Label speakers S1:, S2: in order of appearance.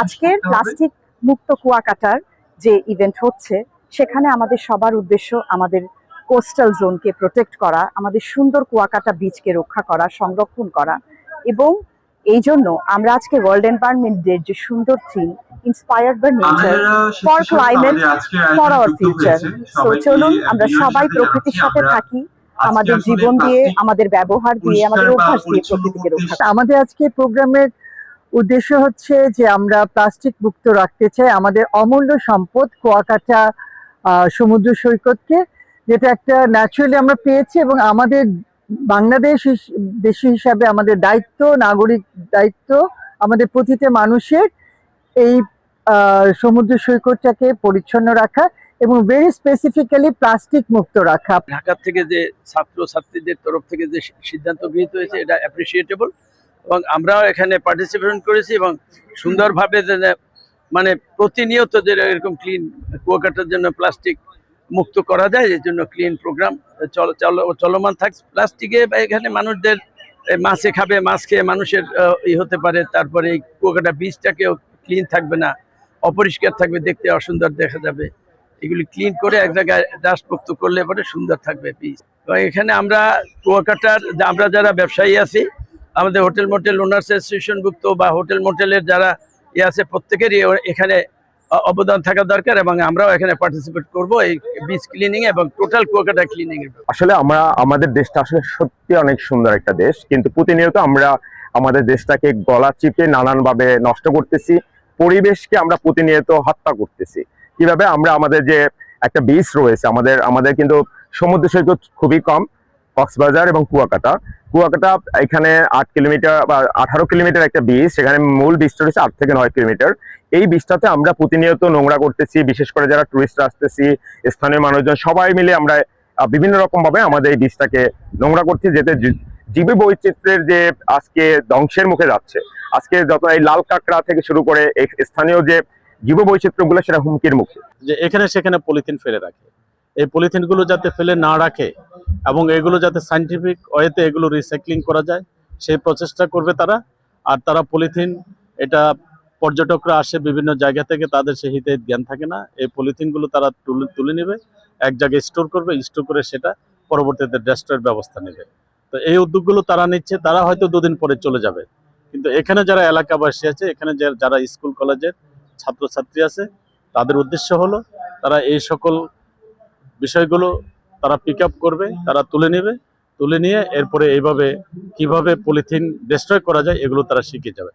S1: আজকের প্লাস্টিক মুক্ত কুয়াকাটার যে ইভেন্ট হচ্ছে সেখানে আমাদের সবার উদ্দেশ্য আমাদের কোস্টাল জোনকে প্রোটেক্ট করা, আমাদের সুন্দর কুয়াকাটা বিচকে রক্ষা করা, সংরক্ষণ করা। এবং এই জন্য আমরা আজকে ওয়ার্ল্ড এনভায়রনমেন্ট ডে যে সুন্দর theme inspired by nature for climate for our future. So চলুন আমরা সবাই প্রকৃতির সাথে থাকি, আমাদের জীবন দিয়ে, আমাদের ব্যবহার দিয়ে, আমাদের অভ্যাস দিয়ে প্রকৃতিকে রক্ষা।
S2: আমাদের আজকে প্রোগ্রামের উদ্দেশ্য হচ্ছে যে আমরা প্লাস্টিক মুক্ত রাখতে চাই আমাদের অমূল্য সম্পদ কুয়াকাটা সমুদ্র সৈকতকে, যেটা একটা ন্যাচারালি আমরা পেয়েছি এবং আমাদের বাংলাদেশ দেশ হিসাবে আমাদের দায়িত্ব, নাগরিক দায়িত্ব আমাদের প্রতিটা মানুষের এই সমুদ্র সৈকতটাকে পরিচ্ছন্ন রাখা এবং ভেরি স্পেসিফিক্যালি প্লাস্টিক মুক্ত রাখা।
S3: ঢাকা থেকে যে ছাত্র ছাত্রীদের তরফ থেকে যে সিদ্ধান্ত গৃহীত হয়েছে এটা অ্যাপ্রিসিয়েটেবল এবং আমরাও এখানে পার্টিসিপেশন করেছি এবং সুন্দরভাবে মানে প্রতিনিয়ত যে এরকম ক্লিন কুয়াকাটার জন্য প্লাস্টিক মুক্ত করা যায়, এর জন্য ক্লিন প্রোগ্রাম চলমান থাকছে। প্লাস্টিকে এখানে মানুষদের মাছে খাবে, মাছ খেয়ে মানুষের হতে পারে, তারপরে এই কুয়াকাটা বীজটাকেও ক্লিন থাকবে না, অপরিষ্কার থাকবে, দেখতে অসুন্দর দেখা যাবে। এগুলি ক্লিন করে এক জায়গায় ডাস্ট মুক্ত করলে পরে সুন্দর থাকবে বীজ। এখানে আমরা কুয়াকাটার আমরা যারা ব্যবসায়ী আছি, আমাদের হোটেল মোটেল ওনার্স অ্যাসোসিয়েশনভুক্ত বা হোটেল মোটেলের যারা আছে প্রত্যেকেরই এখানে অবদান থাকা দরকার এবং আমরাও এখানে পার্টিসিপেট করব এই বিচ ক্লিনিং এবং টোটাল কুয়াকাটা ক্লিনিং এর।
S4: আসলে আমাদের দেশটা আসলে সত্যি অনেক সুন্দর একটা দেশ, কিন্তু প্রতিনিয়ত আমরা আমাদের দেশটাকে গলা চিপে নানানভাবে নষ্ট করতেছি, পরিবেশকে আমরা প্রতিনিয়ত হত্যা করতেছি। কিভাবে আমরা আমাদের যে একটা বিচ রয়েছে, আমাদের কিন্তু সমুদ্র সৈকত খুবই কম, কক্সবাজার এবং কুয়াকাটা এখানে 8 কিলোমিটার বা 18 কিলোমিটার একটা বিচ, সেখানে মূল বিচটা রয়েছে 8 থেকে 9 কিলোমিটার। এই বিচটাতে আমরা প্রতিনিয়ত নোংরা করতেছি, বিশেষ করে যারা টুরিস্ট আসতেছি, স্থানীয় মানুষজন সবাই মিলে আমরা বিভিন্ন রকম ভাবে আমাদের এই বিচটাকে নোংরা করছি, যেতে জীব বৈচিত্র্যের যে আজকে ধ্বংসের মুখে যাচ্ছে। আজকে যত এই লাল কাঁকড়া থেকে শুরু করে স্থানীয় যে জীব বৈচিত্র্যগুলো সেটা হুমকির মুখে।
S5: যে এখানে সেখানে পলিথিন ফেলে রাখে, এই পলিথিনগুলো যাতে ফেলে না রাখে এবং এগুলো যাতে সায়েন্টিফিক ওয়েতে এগুলো রিসাইক্লিং করা যায় সেই প্রচেষ্টা করবে তারা। আর তারা পলিথিন, এটা পর্যটকরা আসে বিভিন্ন জায়গা থেকে, তাদের সেই হিতে জ্ঞান থাকে না, এই পলিথিনগুলো তারা তুলে নেবে, এক জায়গায় স্টোর করবে, স্টোর করে সেটা পরবর্তীতে ডেস্ট্রয়ের ব্যবস্থা নেবে। তো এই উদ্যোগগুলো তারা নিচ্ছে, তারা হয়তো 2 দিন পরে চলে যাবে, কিন্তু এখানে যারা এলাকাবাসী আছে, এখানে যারা স্কুল কলেজের ছাত্রছাত্রী আছে, তাদের উদ্দেশ্য হলো তারা এই সকল বিষয়গুলো তারা পিক আপ করবে, তারা তুলে নিয়ে এরপরে এইভাবে কিভাবে পলিথিন ডিস্ট্রয় করা যায় এগুলো তারা শিখে যাবে।